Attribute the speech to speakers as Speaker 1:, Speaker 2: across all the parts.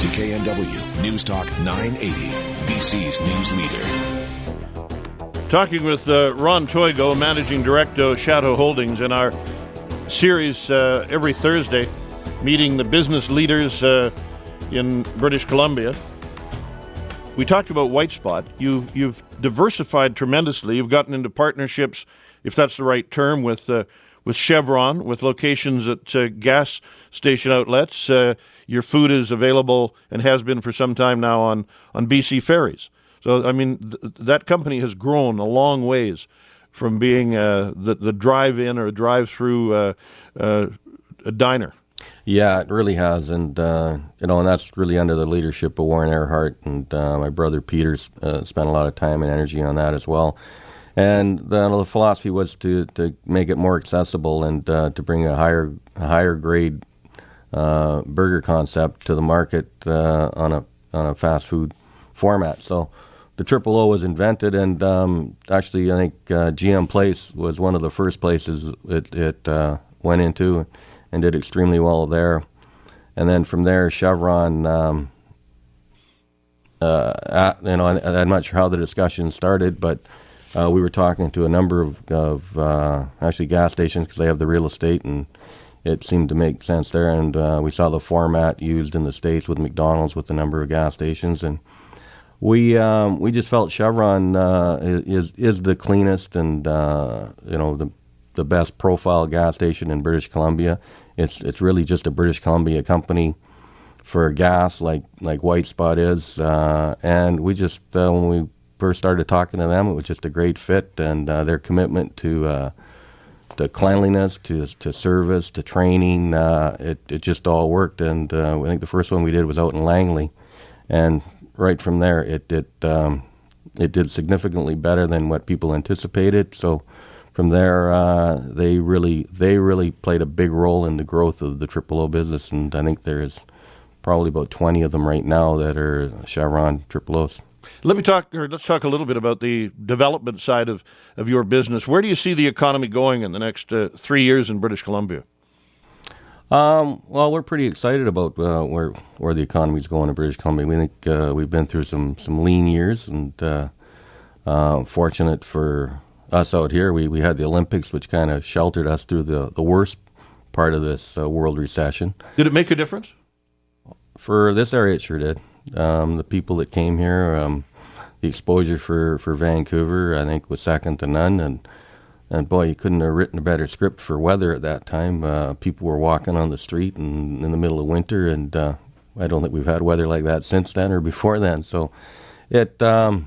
Speaker 1: CKNW News Talk 980, BC's news leader.
Speaker 2: Talking with Ron Toigo, Managing Director of Shato Holdings, in our series every Thursday, meeting the business leaders in British Columbia. We talked about White Spot. You've diversified tremendously. You've gotten into partnerships, if that's the right term, with Chevron, with locations at gas station outlets. Your food is available and has been for some time now on BC ferries. So, I mean, that company has grown a long ways from being the drive-in or drive-through diner.
Speaker 3: Yeah, it really has, and and that's really under the leadership of Warren Earhart, and my brother Peter's spent a lot of time and energy on that as well. And the philosophy was to make it more accessible and to bring a higher grade burger concept to the market on a fast food format. So the Triple O was invented, and actually I think GM Place was one of the first places it went into and did extremely well there. And then from there, Chevron, I'm not sure how the discussion started, but we were talking to a number of actually gas stations because they have the real estate, and it seemed to make sense there. And we saw the format used in the States with McDonald's with the number of gas stations, and we just felt Chevron is the cleanest and the best profile gas station in British Columbia. It's really just a British Columbia company for gas, like White Spot is, and we just when we first started talking to them, it was just a great fit, and their commitment to cleanliness, to service, to training, it just all worked. And I think the first one we did was out in Langley, and right from there, it did significantly better than what people anticipated. So from there, they really played a big role in the growth of the Triple O business, and I think there's probably about 20 of them right now that are Chevron Triple O's.
Speaker 2: Let's talk a little bit about the development side of your business. Where do you see the economy going in the next 3 years in British Columbia?
Speaker 3: Well, we're pretty excited about where the economy's going in British Columbia. We think we've been through some lean years, and fortunate for us out here, we had the Olympics, which kind of sheltered us through the worst part of this world recession.
Speaker 2: Did it make a difference?
Speaker 3: For this area, it sure did. The people that came here, the exposure for Vancouver, I think, was second to none. And boy, you couldn't have written a better script for weather at that time. People were walking on the street in the middle of winter, and I don't think we've had weather like that since then or before then. So the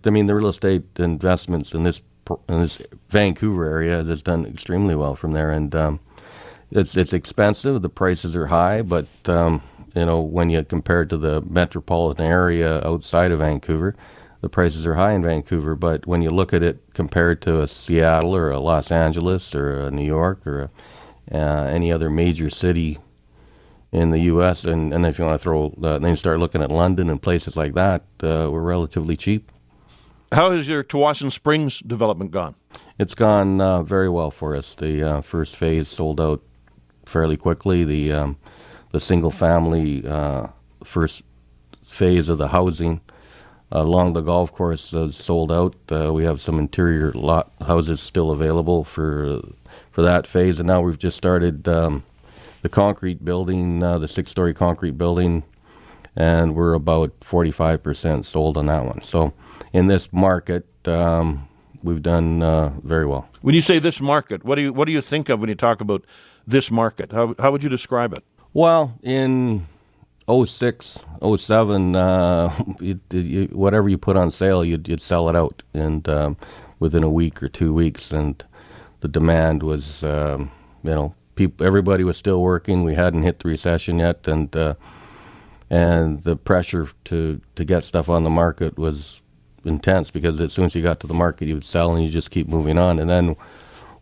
Speaker 3: real estate investments in this Vancouver area has done extremely well from there. And it's expensive. The prices are high, but when you compare it to the metropolitan area outside of Vancouver, the prices are high in Vancouver. But when you look at it compared to a Seattle or a Los Angeles or a New York or any other major city in the U.S., and if you want to then you start looking at London and places like that, we're relatively cheap.
Speaker 2: How has your Tsawwassen Springs development gone?
Speaker 3: It's gone very well for us. The first phase sold out fairly quickly. The single-family first phase of the housing along the golf course is sold out. We have some interior lot houses still available for that phase, and now we've just started the concrete building, the 6-story concrete building, and we're about 45% sold on that one. So in this market, we've done very well. When
Speaker 2: you say this market, what do you think of when you talk about this market? How would you describe it?
Speaker 3: Well, in 06, 07, whatever you put on sale, you'd sell it out, and within a week or 2 weeks. And the demand was, everybody was still working. We hadn't hit the recession yet, and the pressure to get stuff on the market was intense, because as soon as you got to the market, you would sell and you just keep moving on. And then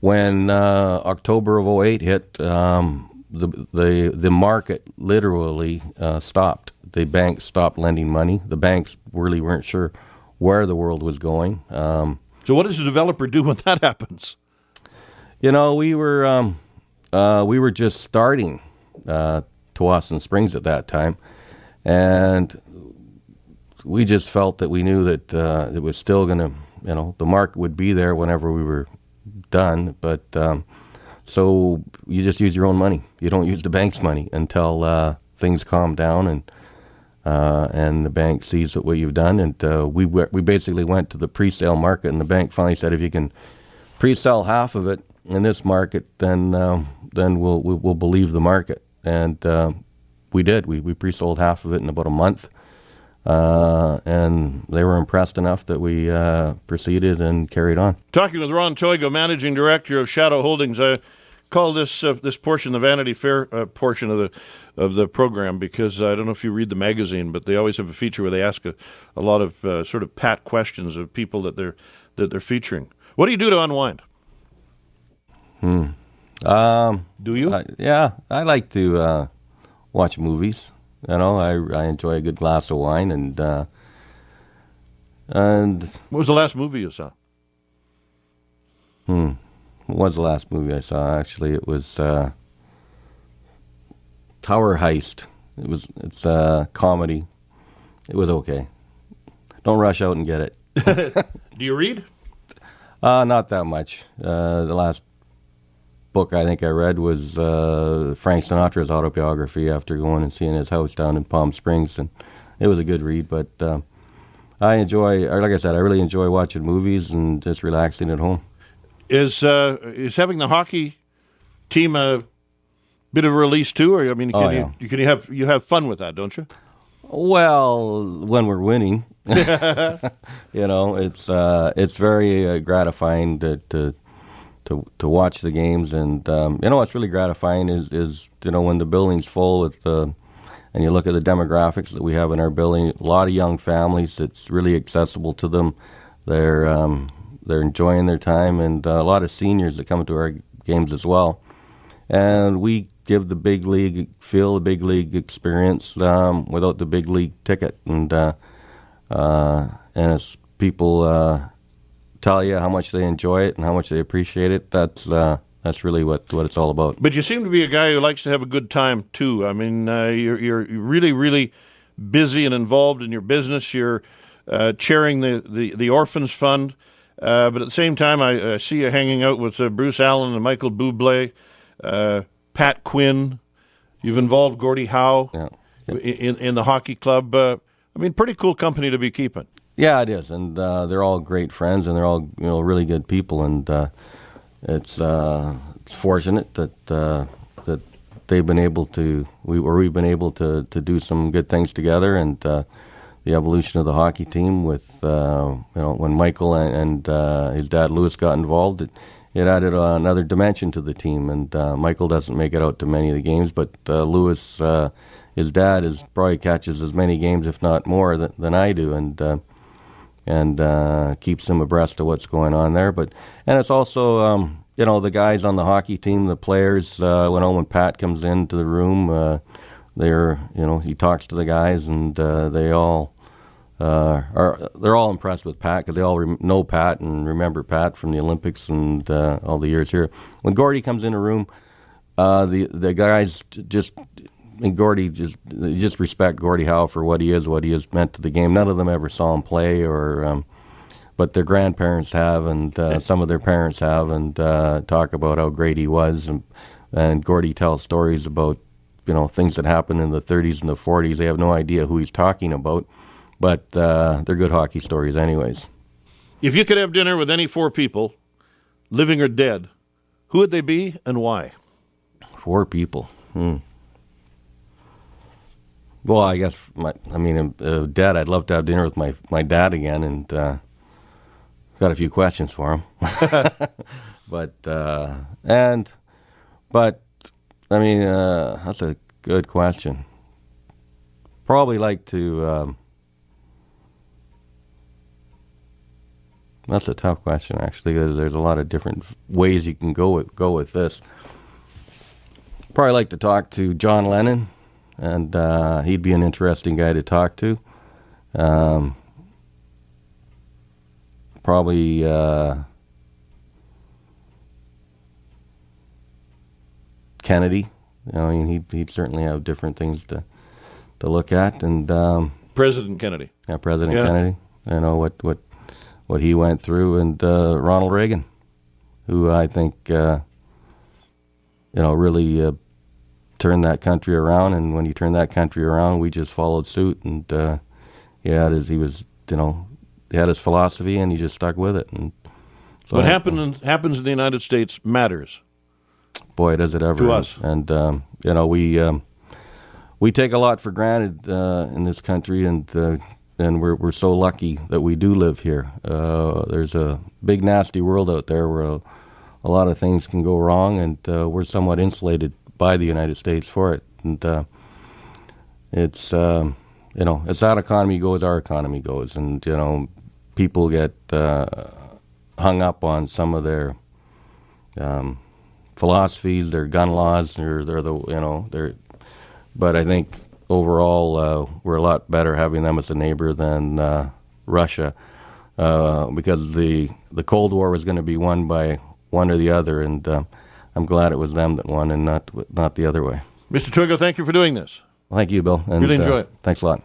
Speaker 3: when October of 08 hit, the market literally stopped. The banks stopped lending money. The banks really weren't sure where the world was going.
Speaker 2: So what does a developer do when that happens?
Speaker 3: We were just starting Tsawwassen Springs at that time, And we just felt that we knew that it was still going to, the market would be there whenever we were done. But so you just use your own money. You don't use the bank's money until things calm down and the bank sees what you've done. And we basically went to the pre-sale market, and the bank finally said, if you can pre-sell half of it in this market, then we'll believe the market. And we did. We pre-sold half of it in about a month. And they were impressed enough that we proceeded and carried on.
Speaker 2: Talking with Ron Toigo, Managing Director of Shato Holdings. I call this portion the Vanity Fair portion of the program, because I don't know if you read the magazine, but they always have a feature where they ask a lot of sort of pat questions of people that they're featuring. What do you do to unwind? Do you?
Speaker 3: Yeah, I like to watch movies. I enjoy a good glass of wine, and
Speaker 2: what was the last movie you saw?
Speaker 3: What was the last movie I saw? Actually, it was Tower Heist. It's a comedy. It was okay. Don't rush out and get it.
Speaker 2: Do you read?
Speaker 3: Not that much. The last book I think I read was Frank Sinatra's autobiography after going and seeing his house down in Palm Springs, and it was a good read. But I really enjoy watching movies and just relaxing at home.
Speaker 2: Is having the hockey team a bit of a release too, or you have fun with that, don't you?
Speaker 3: Well, when we're winning, it's very gratifying to watch the games, and what's really gratifying is when the building's full and you look at the demographics that we have in our building. A lot of young families. It's really accessible to them. They're enjoying their time, and a lot of seniors that come to our games as well. And we give the big league feel, the big league experience without the big league ticket, and as people tell you how much they enjoy it and how much they appreciate it, that's really what it's all about.
Speaker 2: But you seem to be a guy who likes to have a good time too. I mean, you're really, really busy and involved in your business. You're chairing the Orphans Fund, but at the same time, I see you hanging out with Bruce Allen and Michael Bublé, Pat Quinn. You've involved Gordie Howe in the hockey club. Pretty cool company to be keeping.
Speaker 3: Yeah, it is, and they're all great friends, and they're all really good people, and it's fortunate that they've been able to we've been able to do some good things together, and the evolution of the hockey team with when Michael and his dad Louis got involved, it added another dimension to the team, and Michael doesn't make it out to many of the games, but Louis, his dad, probably catches as many games, if not more, than I do, and keeps him abreast of what's going on there. And it's also the guys on the hockey team, the players. When Pat comes into the room, he talks to the guys, and they're all impressed with Pat, because they all know Pat and remember Pat from the Olympics and all the years here. When Gordie comes in a room, the guys just respect Gordie Howe for what he has meant to the game. None of them ever saw him play, but their grandparents have, and some of their parents have, and talk about how great he was. And Gordie tells stories about things that happened in the 30s and the 40s. They have no idea who he's talking about, but they're good hockey stories anyways.
Speaker 2: If you could have dinner with any four people, living or dead, who would they be and why?
Speaker 3: Four people. Well, I guess Dad. I'd love to have dinner with my dad again, and got a few questions for him. But that's a good question. Probably like to. That's a tough question, actually, because there's a lot of different ways you can go with this. Probably like to talk to John Lennon. And he'd be an interesting guy to talk to. Probably Kennedy. He'd certainly have different things look at. And
Speaker 2: President Kennedy.
Speaker 3: yeah, President Kennedy, you know what he went through, and Ronald Reagan, who I think really turned that country around. And when he turned that country around, we just followed suit. And he had his philosophy, and he just stuck with it. And so
Speaker 2: what happens in the United States matters.
Speaker 3: Boy, does it ever
Speaker 2: to us.
Speaker 3: And we take a lot for granted in this country, and we're so lucky that we do live here. There's a big nasty world out there where a lot of things can go wrong, and we're somewhat insulated by the United States for it. And it's as that economy goes, our economy goes. And people get hung up on some of their philosophies, their gun laws, but I think overall we're a lot better having them as a neighbor than Russia, because the Cold War was going to be won by one or the other, and I'm glad it was them that won and not the other way.
Speaker 2: Mr. Toigo, thank you for doing this.
Speaker 3: Well, thank you, Bill. And,
Speaker 2: really enjoy it.
Speaker 3: Thanks a lot.